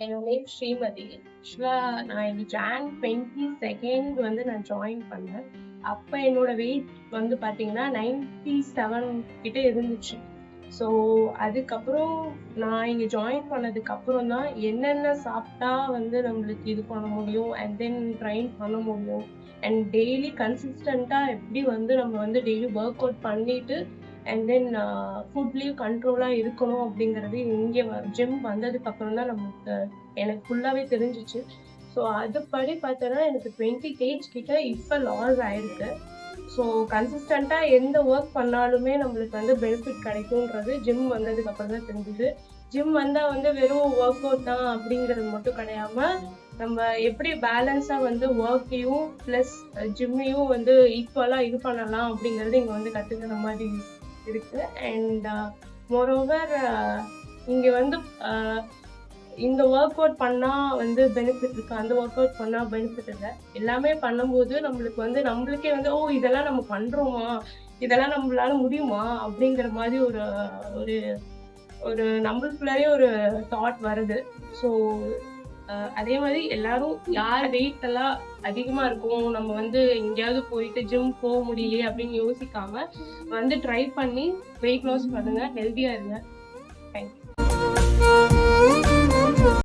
என்னோட நேம் ஸ்ரீமதி. ஆக்சுவலாக நான் இந்த ஜான் 22 வந்து நான் ஜாயின் பண்ணேன். அப்போ என்னோட வெயிட் வந்து பார்த்தீங்கன்னா 97 கிட்ட இருந்துச்சு. ஸோ அதுக்கப்புறம் நான் இங்கே ஜாயின் பண்ணதுக்கப்புறம் தான் என்னென்ன சாப்பிட்டா வந்து நம்மளுக்கு இது பண்ண முடியும் அண்ட் தென் ட்ரைன் பண்ண முடியும் அண்ட் டெய்லி கன்சிஸ்டண்ட்டாக எப்படி வந்து நம்ம வந்து டெய்லி ஒர்க் அவுட் பண்ணிட்டு அண்ட் தென் ஃபுட்லேயும் கண்ட்ரோலாக இருக்கணும் அப்படிங்கிறது இங்கே ஜிம் வந்ததுக்கப்புறம் தான் எனக்கு ஃபுல்லாகவே தெரிஞ்சிச்சு. ஸோ அதுபடி பார்த்தோன்னா எனக்கு 20 kg கிட்ட இப்போ லாஸ் ஆயிருக்கு. ஸோ கன்சிஸ்டண்ட்டாக எந்த ஒர்க் பண்ணாலுமே நம்மளுக்கு வந்து பெனிஃபிட் கிடைக்கும்ன்றது ஜிம் வந்ததுக்கப்புறம் தான் தெரிஞ்சுது. ஜிம் வந்தால் வந்து வெறும் ஒர்க் அவுட் தான் அப்படிங்கிறது மட்டும் கிடையாமல் நம்ம எப்படி பேலன்ஸாக வந்து ஒர்க்கையும் ப்ளஸ் ஜிம்மையும் வந்து ஈக்குவலாக இது பண்ணலாம் அப்படிங்கிறது இங்கே வந்து கற்றுக்கிற மாதிரி இருக்குது. அண்ட் மோரோவர் இங்கே வந்து இந்த ஒர்க் அவுட் பண்ணால் வந்து பெனிஃபிட் இருக்குது, அந்த ஒர்க் அவுட் பண்ணால் பெனிஃபிட் இல்லை. எல்லாமே பண்ணும்போது நம்மளுக்கே வந்து இதெல்லாம் நம்ம பண்ணுறோமா, இதெல்லாம் நம்மளால முடியுமா அப்படிங்கிற மாதிரி ஒரு ஒரு ஒரு நம்மளுக்குள்ளேயே ஒரு தாட் வருது. ஸோ அதே மாதிரி எல்லாரும் யார் வெயிட் எல்லாம் அதிகமாக இருக்கும், நம்ம வந்து எங்கேயாவது போயிட்டு ஜிம் போக முடியலையே அப்படின்னு யோசிக்காம வந்து ட்ரை பண்ணி வெயிட் லாஸ் பண்ணுங்க, ஹெல்த்தியாக இருங்க. தேங்க்யூ.